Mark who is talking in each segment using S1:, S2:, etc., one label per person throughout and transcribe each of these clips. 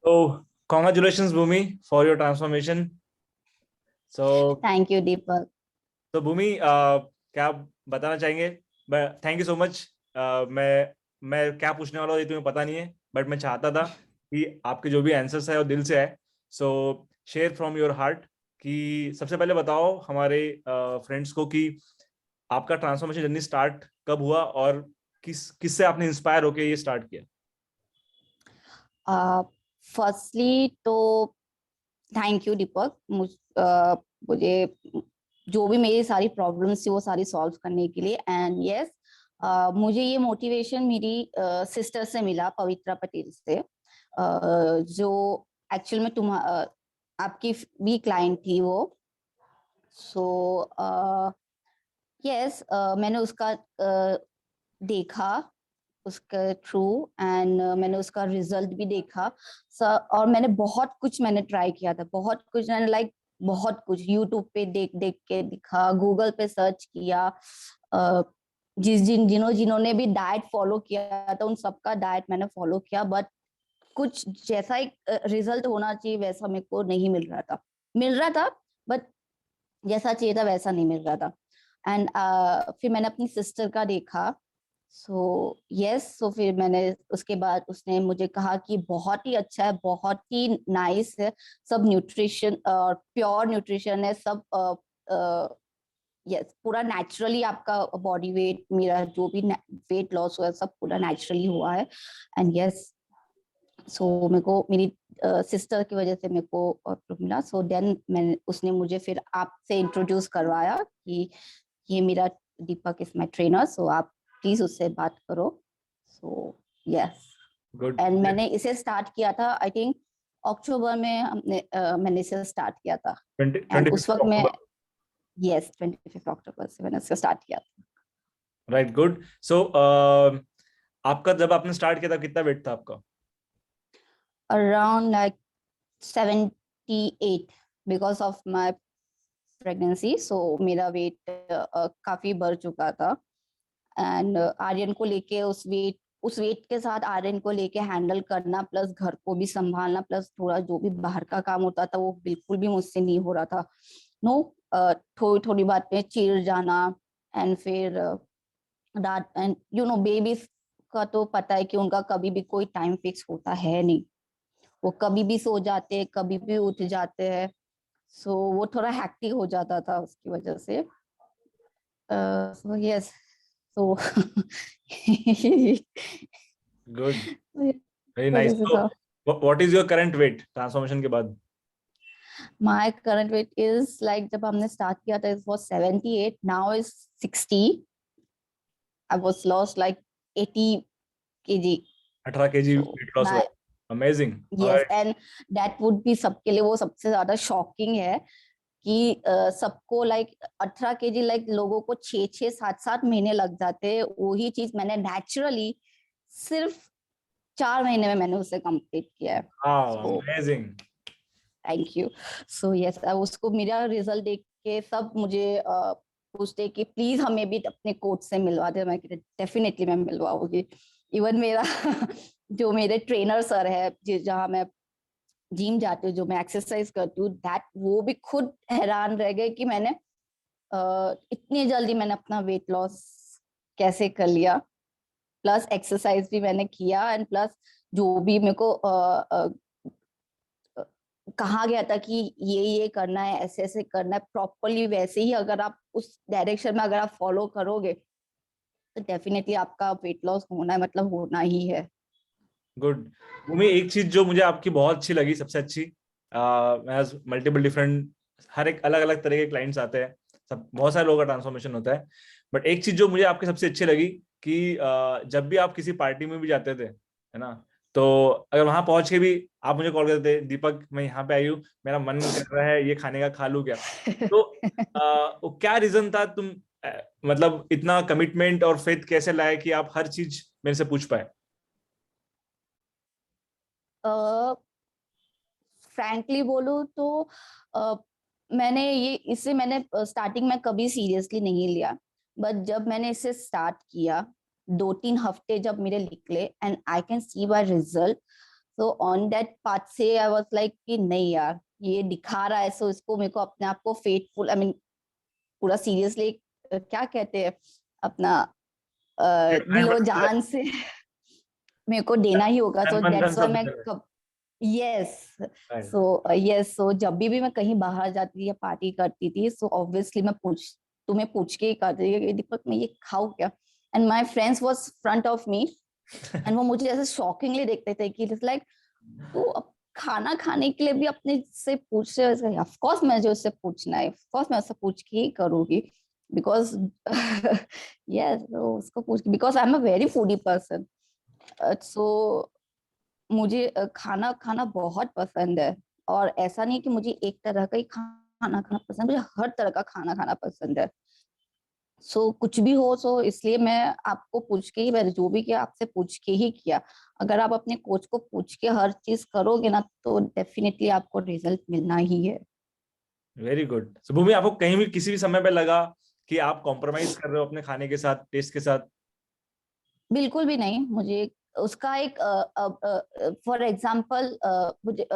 S1: So, congratulations, Bhumi, for your transformation. So,
S2: thank you Deepak.
S1: Bhumi, क्या आप बताना चाहेंगे? Thank you so much. मैं क्या पूछने वाला हूँ ये तुम्हें पता नहीं है, बट मैं चाहता था कि आपके जो भी आंसर्स है वो दिल से है। सो शेयर फ्रॉम योर हार्ट कि सबसे पहले बताओ हमारे फ्रेंड्स को कि आपका ट्रांसफॉर्मेशन जर्नी स्टार्ट कब हुआ और किससे आपने इंस्पायर होके ये स्टार्ट किया।
S2: फर्स्टली तो थैंक यू दीपक, मुझे जो भी मेरी सारी प्रॉब्लम्स थी वो सारी सॉल्व करने के लिए। एंड यस, मुझे ये मोटिवेशन मेरी सिस्टर से मिला, पवित्रा पटेल से, जो एक्चुअल में आपकी भी क्लाइंट थी वो। सो यस, मैंने उसका देखा, उसके थ्रू, एंड मैंने उसका रिजल्ट भी देखा। और मैंने बहुत कुछ मैंने ट्राई किया था, बहुत कुछ मैंने बहुत कुछ यूट्यूब पे देख देख के दिखा, गूगल पे सर्च किया। जिन्होंने भी डाइट फॉलो किया था उन सबका डाइट मैंने फॉलो किया, बट कुछ जैसा एक रिजल्ट होना चाहिए वैसा मेरे को नहीं मिल रहा था, बट जैसा चाहिए था वैसा नहीं मिल रहा था। एंड फिर मैंने अपनी सिस्टर का देखा। सो फिर मैंने उसके बाद उसने मुझे कहा कि बहुत ही अच्छा है, बहुत ही नाइस है, सब न्यूट्रिशन और प्योर न्यूट्रिशन है सब। यस, पूरा नेचुरली आपका बॉडी वेट, मेरा जो भी वेट लॉस हुआ है सब पूरा नेचुरली हुआ है। एंड यस, सो मेरे को मेरी सिस्टर की वजह से मेरे को मिला। सो देन मैंने उसने मुझे फिर आपसे इंट्रोड्यूस करवाया कि ये मेरा दीपक इज माय ट्रेनर, सो आप प्लीज उससे बात करो। So yes,
S1: good.
S2: एंड मैंने इसे स्टार्ट किया था आई थिंक अक्टूबर में, मैंने इसे स्टार्ट किया था। एंड उस वक्त मैं,
S1: 25
S2: यस, 25 अक्टूबर से मैंने इसको स्टार्ट किया था।
S1: Right, good. सो आपका जब आपने स्टार्ट किया था कितना वेट था आपका?
S2: Around like 78 because of my pregnancy. So मेरा वेट काफी बढ़ चुका था। एंड आर्यन को लेके उस वेट के साथ आर्यन को लेके हैंडल करना, प्लस घर को भी संभालना, प्लस थोड़ा जो भी बाहर का काम होता था वो बिल्कुल भी मुझसे नहीं हो रहा था। नो, थोड़ी थोड़ी बात पे चिढ़ जाना। एंड फिर डांट, एंड बेबी का तो पता है कि उनका कभी भी कोई टाइम फिक्स होता है नहीं, वो कभी भी सो जाते हैं, कभी भी उठ जाते हैं। सो वो थोड़ा हैक्टिक हो जाता था उसकी वजह से। So yes, so
S1: good, very nice.
S2: वजह से
S1: तो
S2: था।
S1: What is your current weight transformation के बाद?
S2: My current weight is like, जब हमने स्टार्ट किया था it was 78, now is 60। I was lost like 80 kg।
S1: 18 kg
S2: so
S1: weight loss हुआ।
S2: मैं,
S1: amazing.
S2: Yes, and that would be सबके लिए वो सबसे ज्यादा शॉकिंग है कि सबको लाइक 18 kg, लाइक लोगों को 6-6 7-7 महीने लग जाते हैं। वही चीज मैंने नेचुरली सिर्फ 4 महीने में मैंने उसे कंप्लीट किया है। So
S1: amazing.
S2: Thank you. So yes, उसको मेरा रिजल्ट देख के सब मुझे पूछते कि प्लीज हमें भी अपने कोच से मिलवा दे। मैं डेफिनेटली मैं मिलवाऊंगी। इवन मेरा जो मेरे ट्रेनर सर है, जहाँ मैं जिम जाती हूँ, जो मैं एक्सरसाइज करती हूँ, दैट वो भी खुद हैरान रह गए कि मैंने इतनी जल्दी मैंने अपना वेट लॉस कैसे कर लिया। प्लस एक्सरसाइज भी मैंने किया, एंड प्लस जो भी मेरे को कहा गया था कि ये करना है, ऐसे ऐसे करना है, प्रॉपरली वैसे ही अगर आप उस डायरेक्शन में अगर आप फॉलो करोगे तो डेफिनेटली आपका वेट लॉस होना है, मतलब होना ही है।
S1: गुड। भूमि, एक चीज जो मुझे आपकी बहुत अच्छी लगी, सबसे अच्छी, मल्टीपल डिफरेंट, हर एक अलग अलग तरह के क्लाइंट्स आते हैं, सब बहुत सारे लोगों का ट्रांसफॉर्मेशन होता है, बट एक चीज जो मुझे आपकी सबसे अच्छी लगी कि जब भी आप किसी पार्टी में भी जाते थे, है ना, तो अगर वहां पहुंच के भी आप मुझे कॉल करते थे, दीपक मैं यहाँ पे आई हूँ, मेरा मन कर रहा है ये खाने का, खा लूँ क्या? तो वो क्या रीजन था, तुम मतलब इतना कमिटमेंट और फेथ कैसे लाए कि आप हर चीज मेरे से पूछ पाए?
S2: फ्रैंकली बोलूं तो अ, मैंने स्टार्टिंग में कभी सीरियसली नहीं लिया, बट जब मैंने इसे स्टार्ट किया, 2-3 हफ्ते जब मेरे निकले and I can see my result, so on that part से आई वाज लाइक कि नहीं यार, ये दिखा रहा है, सो इसको मेरे को अपने आप को फेथफुल, आई मीन पूरा सीरियसली, क्या कहते हैं, अपना दिलो जान से मेरे को देना ही होगा। सो दैट्स व्हाई मैं यस, सो जब भी मैं कहीं बाहर जाती थी या पार्टी करती थी, सो ऑब्वियसली मैं तुम्हें पूछ के ही करती थी, दीपक मैं ये खाऊं क्या, and my friends was front of me, and वो मुझे ऐसे शॉकिंगली देखते थे कि इट्स लाइक तू अब खाना खाने के लिए भी अपने से पूछ रहे हो। ऑफ कोर्स मैं जो उससे पूछना है, ऑफ कोर्स मैं उससे पूछ के ही करूंगी, बिकॉज यस, उसको पूछ के, because I am a very foodie person. So मुझे खाना खाना बहुत पसंद है, और ऐसा नहीं कि मुझे एक तरह का ही खाना खाना पसंद है, मुझे हर तरह का खाना खाना पसंद है। सो कुछ भी हो, सो इसलिए मैं आपको पूछ के ही, मैंने जो भी किया आपसे पूछ के ही किया। अगर आप अपने कोच को पूछ के हर चीज करोगे ना, तो डेफिनेटली आपको रिजल्ट मिलना ही है।
S1: Very good. सो भूमि, आपको कहीं भी किसी भी समय पे लगा कि आप कॉम्प्रोमाइज कर रहे हो अपने खाने के साथ, टेस्ट के साथ?
S2: बिल्कुल भी नहीं। मुझे उसका एक फॉर एग्जाम्पल, मुझे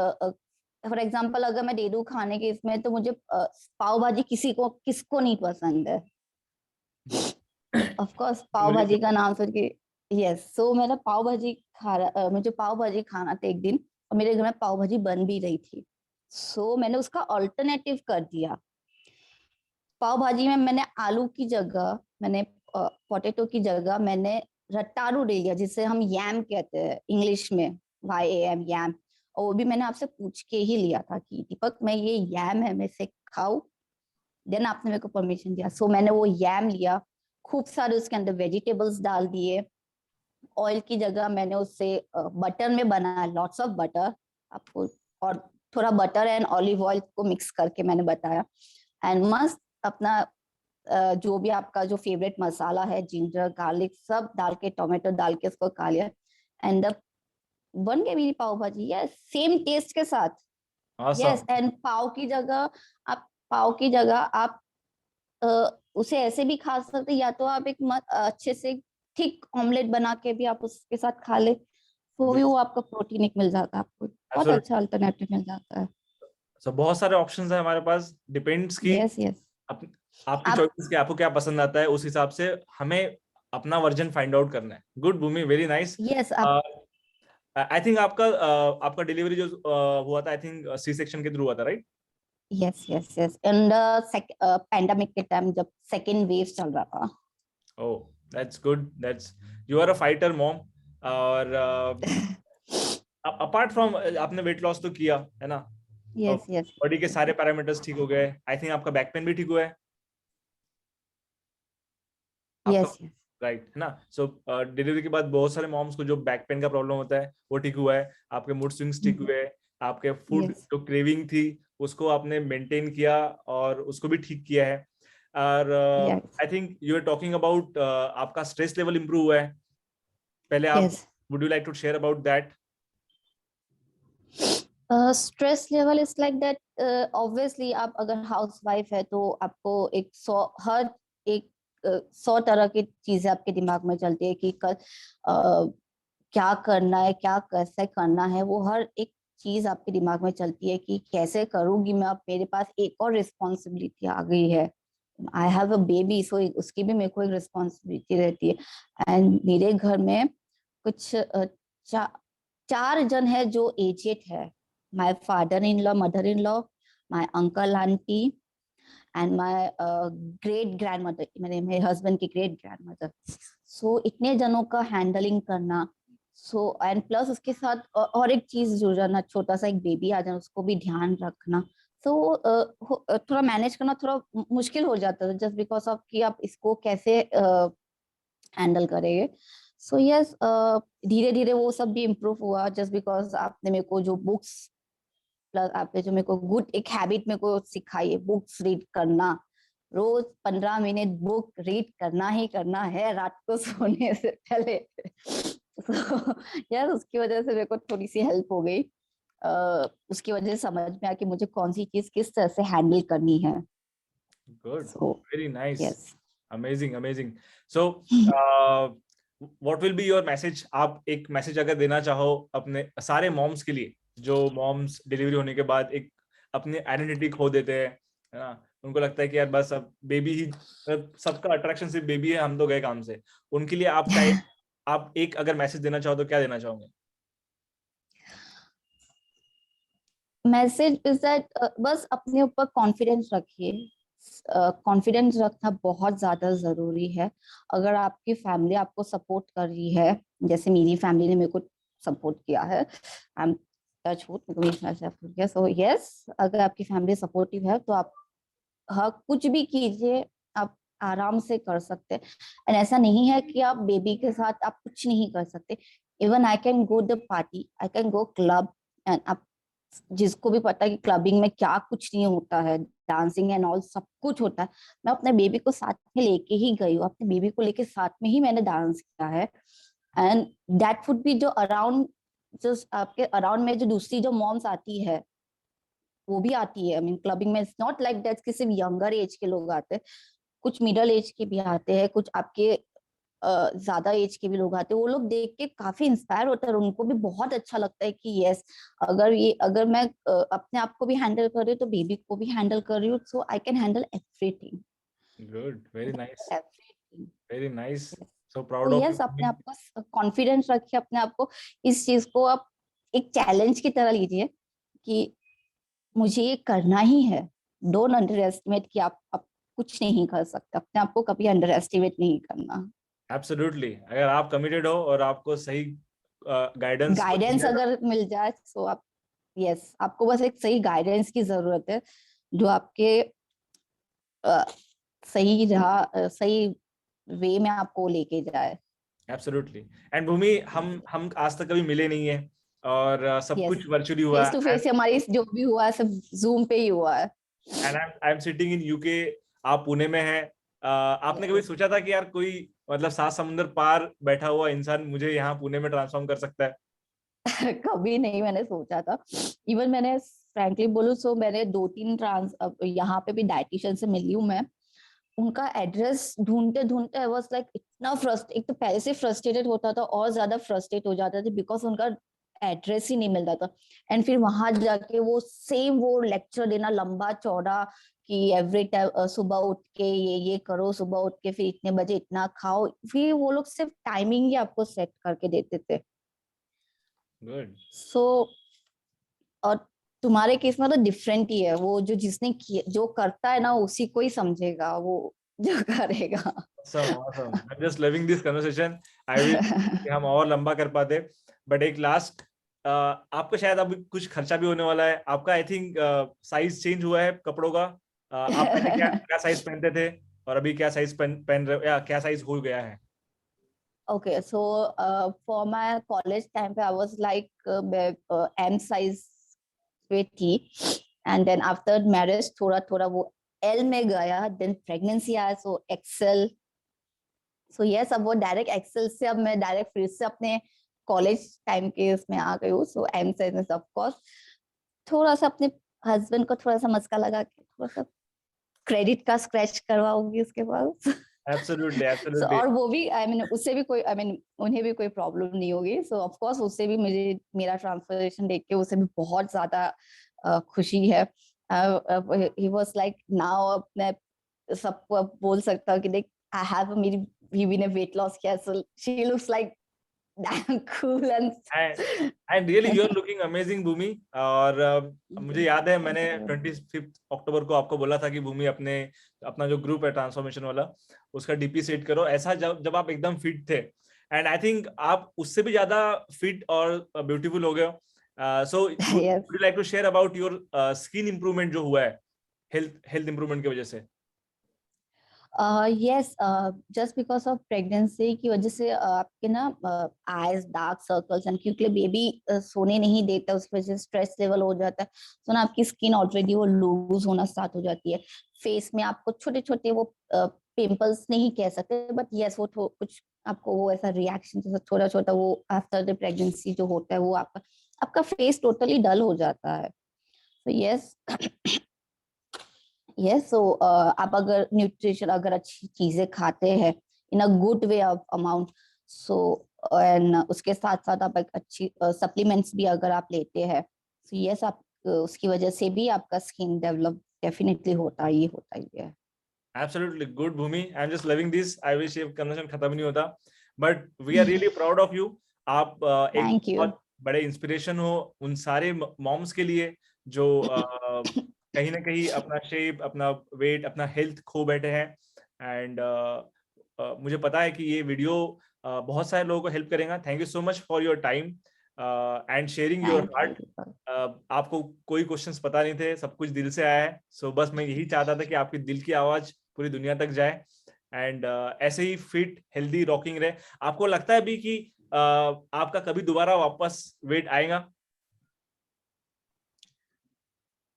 S2: फॉर एग्जाम्पल अगर मैं दे दूं खाने के इसमें, तो मुझे पाव भाजी किसको नहीं पसंद है। ऑफ कोर्स पाव
S1: मुझे
S2: भाजी का नाम सुन के, यस, सो मेरा पाव भाजी मुझे पाव भाजी खाना था एक दिन, और मेरे घर में पाव भाजी बन भी रही थी। सो मैंने उसका ऑल्टरनेटिव कर दिया। पाव भाजी में मैंने आलू की जगह, मैंने पोटैटो की जगह मैंने रताड़ू ले लिया, जिसे हम यैम कहते हैं इंग्लिश में, YAM, यैम। और वो भी मैंने आपसे पूछ के ही लिया था कि दीपक मैं ये यैम है, मैं इसे खाऊं। देन आपने मेरे को परमिशन दिया, सो मैंने वो यैम लिया, खूब सारे उसके अंदर वेजिटेबल्स डाल दिए। ऑयल की जगह मैंने उससे बटर में बनाया, लॉट्स ऑफ बटर आपको, और थोड़ा बटर एंड ऑलिव ऑयल को मिक्स करके मैंने बताया। एंड मस्त अपना जो भी आपका जो फेवरेट मसाला है, जिंजर गार्लिक सब डाल के, टोमेटो डाल के उसको खा लिया, एंड बन गई मेरी पाव भाजी। यस, सेम टेस्ट के साथ। Yes,
S1: awesome.
S2: एंड पाव की जगह आप उसे ऐसे भी खा सकते, या तो आप एक अच्छे से थिक ऑमलेट बना के भी आप उसके साथ खा ले, तो भी वो आपका प्रोटीन एक मिल जाता है, आपको बहुत
S1: Absolutely.
S2: अच्छा अल्टरनेटिव मिल जाता है।
S1: So, बहुत सारे ऑप्शंस हैं हमारे पास, डिपेंड्स की
S2: यस यस।
S1: आपकी
S2: आप
S1: चॉइसेस की, आपको क्या पसंद आता है, उस हिसाब से हमें अपना वर्जन फाइंड आउट करना है। Good Bhumi, very nice.
S2: Yes आप
S1: आई थिंक आपका डिलीवरी जो हुआ था, आई थिंक सी सेक्शन के थ्रू हुआ था, right?
S2: Yes yes yes, in the pandemic के टाइम जब सेकेंड वेव चल रहा था।
S1: Oh, that's good, that's, you are a fighter mom. और अपार्ट फ्रॉम, आपने वेट लॉस तो किया है ना,
S2: यस यस
S1: बॉडी के सारे पैरामीटर्स ठीक हो गए, आई थिंक आपका बैक पेन भी ठीक हुआ है आपका,
S2: यस यस
S1: राइट है ना? सो डिलीवरी के बाद बहुत सारे मॉम्स को जो बैक पेन का प्रॉब्लम होता है वो ठीक हुआ है, आपके मूड स्विंग्स ठीक हुए, आपके फूड
S2: यस
S1: जो क्रेविंग थी उसको आपने मेंटेन किया और उसको भी ठीक किया है। और
S2: yes
S1: I think you are talking about आपका स्ट्रेस लेवल इंप्रूव हुआ है। पहले आप,
S2: yes.
S1: Would you like to share about that?
S2: Stress level is like that, obviously आप अगर हाउस वाइफ है तो आपको हर एक 100 तरह की चीजें आपके दिमाग में चलती है कि कल क्या करना है, क्या कैसे करना है, वो हर एक चीज आपके दिमाग में चलती है कि कैसे करूंगी मैं, अब मेरे पास एक और रिस्पॉन्सिबिलिटी आ गई है, आई हैव अ बेबी, सो उसकी भी मेरे को एक रिस्पॉन्सिबिलिटी रहती है। एंड मेरे घर में कुछ 4 जन है जो एजेड है, my father in law, mother in law, my uncle aunty, and my great grand mother, मेरे हस्बैंड की ग्रेट ग्रैंड मदर। सो इतने जनों का हैंडलिंग करना, सो एंड प्लस उसके साथ और एक चीज जुड़ जाना, छोटा सा एक बेबी आ जाना, उसको भी ध्यान रखना। तो थोड़ा मैनेज करना थोड़ा मुश्किल हो जाता है, जस्ट बिकॉज ऑफ कि आप इसको कैसे हैंडल करेंगे। सो यस, धीरे धीरे वो सब भी इम्प्रूव हुआ, जस्ट बिकॉज आपने मेरे को जो बुक्स, प्लस आपने जो मेरे को गुड एक हैबिट मेरे को सिखाई है, बुक्स रीड करना, रोज 15 मिनट बुक रीड करना ही करना है रात को सोने से पहले। so, यार उसकी वजह से मेरे को थोड़ी सी हेल्प हो गई, उसकी वजह से समझ में आया कि मुझे कौन सी चीज किस तरह से हैंडल करनी है।
S1: Good,
S2: so
S1: very nice,
S2: yes.
S1: Amazing amazing. So what will be your message? आप एक मैसेज अगर देना चाहो अपने सारे मॉम्स के लिए, जो मॉम्स डिलीवरी होने के बाद एक अपनी आइडेंटिटी खो देते हैं, है ना, उनको लगता है कि यार बस अब बेबी ही, सबका अट्रैक्शन सिर्फ बेबी है, हम तो गए काम से, उनके लिए आप क्या आप एक अगर मैसेज देना चाहो तो क्या देना चाहोगे?
S2: मैसेज इज दैट बस अपने ऊपर कॉन्फिडेंस रखिए। कॉन्फिडेंस रखना बहुत ज्यादा जरूरी है। अगर आपकी फैमिली आपको सपोर्ट कर रही है, जैसे मेरी फैमिली ने मेरे को सपोर्ट किया है, आई एम टच वुड, मेरे को मेरी फैमिली सपोर्ट किया, सो यस, अगर आपकी फैमिली सपोर्टिव है तो आप हाँ कुछ भी कीजिए, आप आराम से कर सकते हैं। एंड ऐसा नहीं है कि आप बेबी के साथ आप कुछ नहीं कर सकते। Even I can go the party, I can go club, and आप जिसको भी पता है कि क्लबिंग में क्या कुछ नहीं होता है, डांसिंग एंड ऑल सब कुछ होता है, मैं अपने बेबी को साथ में लेके ही गई हूँ, अपने बेबी को लेके साथ में ही मैंने डांस किया है। एंड दैट वुड बी जो अराउंड, जो आपके अराउंड में जो दूसरी जो मॉम्स आती है वो भी आती है। आई मीन क्लबिंग में इट्स नॉट लाइक दैट कि सिर्फ यंगर एज के लोग आते हैं, कुछ मिडिल एज के भी आते हैं, कुछ आपके ज्यादा एज के भी लोग आते हैं। वो लोग देख के काफी इंस्पायर होते हैं और उनको भी बहुत अच्छा लगता है कि यस, अगर मैं अपने आप को भी हैंडल कर रही हूँ तो बेबी को भी हैंडल कर रही हूँ, so I can handle everything.
S1: Good, very nice,
S2: everything.
S1: Very nice, so
S2: तो
S1: प्राउड ऑफ
S2: यस, अपने
S1: यू।
S2: आप को कॉन्फिडेंस रखिए, अपने आप को इस चीज को आप एक चैलेंज की तरह लीजिए कि मुझे ये करना ही है। डोंट अंडर एस्टिमेट कि आप कुछ नहीं कर सकते, अपने आप को कभी अंडर एस्टिमेट नहीं करना।
S1: एब्सोल्युटली, अगर आप कमिटेड हो और आपको सही गाइडेंस कोई मिल
S2: गाइडेंस
S1: जाएगा।
S2: अगर मिल जाए तो आप, यस, आपको बस एक सही गाइडेंस की जरूरत है जो आपके अ, सही वे में आपको लेके जाए।
S1: एब्सोल्युटली। एंड भूमि, हम आज तक कभी मिले नहीं है, और सब
S2: यस,
S1: कुछ वर्चुअली हुआ
S2: फेस टू
S1: है।
S2: फेस हमारी जो भी हुआ है सब जूम पे ही हुआ है।
S1: And I am sitting in UK, आप पुणे में हैं। आपने कभी
S2: Yes.
S1: सोचा था कि यार कोई मतलब 7 समुंदर पार बैठा हुआ इंसान मुझे यहाँ पुणे में ट्रांसफॉर्म कर सकता है?
S2: कभी नहीं मैंने सोचा था। इवन मैंने फ्रैंकली बोलूं तो मैंने 2-3 ट्रांस यहाँ पे भी डाइटिशियन से मिली हूँ मैं। उनका एड्रेस ढूंढते ढूंढते आई वाज लाइक इतना फ्रस्ट, एक तो पहले से फ्रस्ट्रेटेड होता था और ज्यादा फ्रस्ट्रेट हो जाता था बिकॉज उनका एड्रेस ही नहीं मिलता था। एंड फिर वहां जाके वो सेम वो लेक्चर देना लंबा चौड़ा कि एवरी टाइम सुबह उठ के ये करो, सुबह उठ के फिर इतने बजे इतना खाओ, फिर वो लोग सिर्फ टाइमिंग ही आपको सेट करके देते थे।
S1: गुड।
S2: सो और तुम्हारे केस में तो डिफरेंट ही है, वो जो जो करता है ना उसी को ही समझेगा वो जो करेगा।
S1: awesome, awesome. I'm just loving this conversation. I wish कि हम और लंबा कर पाते। बट एक लास्ट, आपका शायद अभी कुछ खर्चा भी होने वाला है आपका, आई थिंक साइज चेंज हुआ है कपड़ों का। आप पहले क्या क्या साइज पहनते थे और अभी क्या साइज पहन रहे हो, या क्या साइज हो गया है?
S2: Okay, so for my college time, I was like M size पे थी, and then after marriage थोड़ा थोड़ा वो L में गया, then pregnancy आया so XL, so yes, अब वो डायरेक्ट XL से अब मैं डायरेक्ट फिर से अपने कॉलेज टाइम के उसमें आ गई हूँ, so M size में ऑफ कोर्स थोड़ा सा अपने हस्बैंड को थोड़ा सा मस्का लगा के थोड़ा सा क्रेडिट का स्क्रैच करवाऊंगी उसके बाद।
S1: Absolutely,
S2: So,
S1: absolutely.
S2: और वो भी आई मीन उससे भी कोई आई मीन उन्हें भी कोई प्रॉब्लम नहीं होगी, सो ऑफ कोर्स उससे भी मुझे मेरा ट्रांसफॉर्मेशन देख के उसे भी बहुत ज्यादा खुशी है। ही वाज लाइक नाउ अपने सबको अब बोल सकता हूँ कि देख आई हैव मेरी बीवी ने वेट लॉस किया, so she looks like damn cool and
S1: and really you are looking amazing Bhumi. और मुझे याद है मैंने
S2: थैंक यू।
S1: 25 अक्टूबर को आपको बोला था कि भूमि अपने अपना जो ग्रुप है ट्रांसफॉर्मेशन वाला, उसका डीपी सेट करो, ऐसा जब जब आप एकदम फिट थे। एंड आई थिंक आप उससे भी ज्यादा फिट और ब्यूटीफुल हो गए हो। So would
S2: yes,
S1: you like to share about your skin improvement जो हुआ है हेल्थ हेल्थ इंप्रूवमेंट की वजह से?
S2: Yes, just because of pregnancy की वजह से आपके ना आईज डार्क सर्कल्स एंड क्योंकि बेबी सोने नहीं देता उसकी वजह से स्ट्रेस लेवल हो जाता है, तो ना आपकी स्किन ऑलरेडी वो लूज होना स्टार्ट हो जाती है। फेस में आपको छोटे छोटे वो पिंपल्स नहीं कह सकते बट यस वो कुछ आपको वो ऐसा रिएक्शन जैसा छोटा छोटा वो आफ्टर द प्रेगनेंसी जो होता है वो आपका आपका फेस टोटली डल हो जाता है। तो यस, यस, सो आप अगर न्यूट्रिशन अगर अच्छी चीजें खाते हैं in a good way of amount, so and उसके साथ साथ आप एक अच्छी सप्लीमेंट्स भी अगर आप लेते हैं, तो यस आप उसकी वजह से भी आपका स्किन डेवलप डेफिनेटली होता ही है।
S1: Absolutely good, Bhumi. I'm just loving this. I wish ये conversation खत्म ही नहीं होता. But we are really proud of you. आप एक
S2: थैंक यू।
S1: बहुत बड़े इंस्पिरेशन हो उन सारे मॉम्स के लिए जो कहीं ना कहीं अपना शेप, अपना वेट, अपना हेल्थ खो बैठे हैं. एंड मुझे पता है कि ये वीडियो बहुत सारे लोगों को हेल्प करेगा. Thank you so much for your time and sharing your
S2: thank
S1: heart.
S2: You.
S1: आपको कोई क्वेश्चंस पता नहीं थे, सब कुछ दिल से आया है. सो बस मैं यही चाहता था कि आपकी दिल की आवाज पूरी दुनिया तक जाए एंड ऐसे ही फिट हेल्दी रॉकिंग रहे. आपको लगता है भी कि आपका कभी दोबारा वापस वेट आएगा?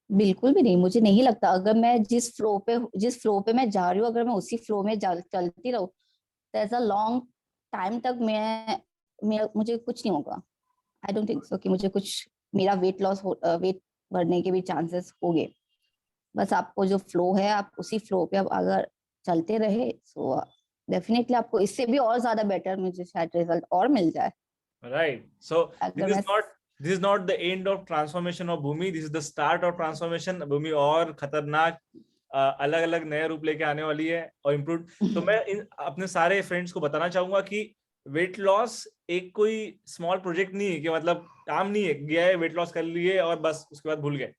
S2: बिल्कुल भी नहीं, मुझे नहीं लगता। अगर मैं जिस फ्लो पे मैं जा रही हूँ, अगर मैं उसी फ्लो में चलती रहूँ, there's a long टाइम तक मैं मुझे कुछ नहीं होगा। आई डोंट थिंक सो कि मुझे कुछ मेरा वेट बढ़ने के भी चांसेस होंगे। बस आपको जो फ्लो है, आप उसी फ्लो पे अब अगर चलते रहे, सो डेफिनेटली आपको इससे भी और ज्यादा बेटर मुझे शायद रिजल्ट और मिल जाए।
S1: Right. So
S2: अगर मैं
S1: this is not the end of transformation of Bhumi. This is the start of transformation. Bhumi और खतरनाक अलग अलग नए रूप लेके आने वाली है और इम्प्रूव. तो मैं इन अपने सारे फ्रेंड्स को बताना चाहूंगा कि वेट लॉस एक कोई स्मॉल प्रोजेक्ट नहीं है कि मतलब काम नहीं है, गया है वेट लॉस कर लिए और बस उसके बाद भूल गए.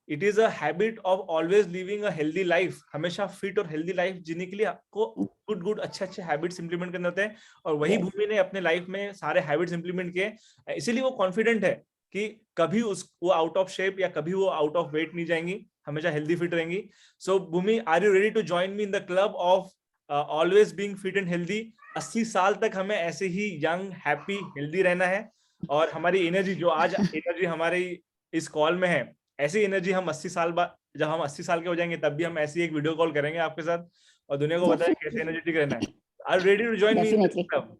S1: It is a habit of always living a healthy life. हमेशा फिट और हेल्दी लाइफ जीने के लिए आपको गुड अच्छे अच्छे हैबिट्स इंप्लीमेंट करने होते हैं और वही
S2: Yes,
S1: भूमि ने अपने लाइफ में सारे हैबिट्स इंप्लीमेंट किए. इसीलिए वो कॉन्फिडेंट है कि कभी वो आउट ऑफ शेप या कभी वो आउट ऑफ वेट नहीं जाएंगी, हमेशा हेल्दी फिट रहेंगी. So Bhumi, are you ready to join me in the club of always being fit and healthy? 80 साल तक हमें ऐसे ही यंग हैप्पी हेल्दी रहना है और हमारी एनर्जी जो आज एनर्जी हमारी इस कॉल में है, ऐसी एनर्जी हम 80 साल बाद, जब हम 80 साल के हो जाएंगे तब भी हम ऐसी एक वीडियो कॉल करेंगे आपके साथ और दुनिया को बताएं कैसे
S2: definitely,
S1: एनर्जेटिक रहना है. Are you ready to join me in this
S2: definitely.
S1: Club?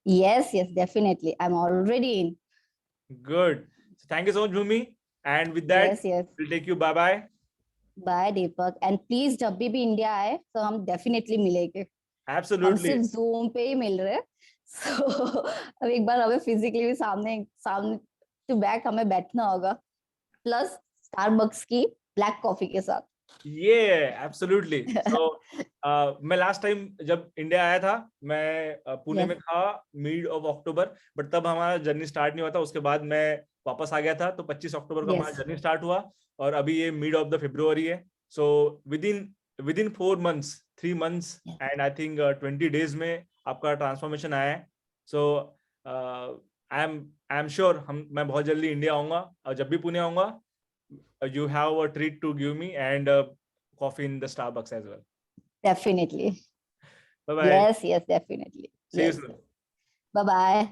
S2: Yes, definitely. I'm already in.
S1: Good. So thank you so much, Bhumi. And with that,
S2: Yes.
S1: we'll take you bye bye.
S2: Bye Deepak, and please जब भी India आए तो हम definitely मिलेंगे। हम
S1: Absolutely.
S2: सिर्फ zoom पे ही मिल रहे हैं, सो अब एक बार हमें फिजिकली भी सामने सामने टू बैक हमें बैठना होगा, प्लस स्टारबक्स की ब्लैक कॉफी के साथ।
S1: Yeah, absolutely. So मैं लास्ट टाइम जब इंडिया आया था, मैं पुणे
S2: यस
S1: में था मिड ऑफ अक्टूबर, बट तब हमारा जर्नी स्टार्ट नहीं हुआ था. उसके बाद मैं वापस आ गया था, तो 25 अक्टूबर को हमारा
S2: यस
S1: जर्नी स्टार्ट हुआ और अभी ये मिड ऑफ द फरवरी है. So with in 4 months, 3 months and I think 20 days में आपका ट्रांसफॉर्मेशन आया है. सो आई एम श्योर मैं बहुत जल्दी इंडिया आऊंगा और जब भी पुणे आऊंगा, you have a treat to give me and coffee in the Starbucks as well.
S2: Definitely.
S1: Bye bye.
S2: Yes definitely.
S1: See you
S2: yes,
S1: soon.
S2: Bye bye.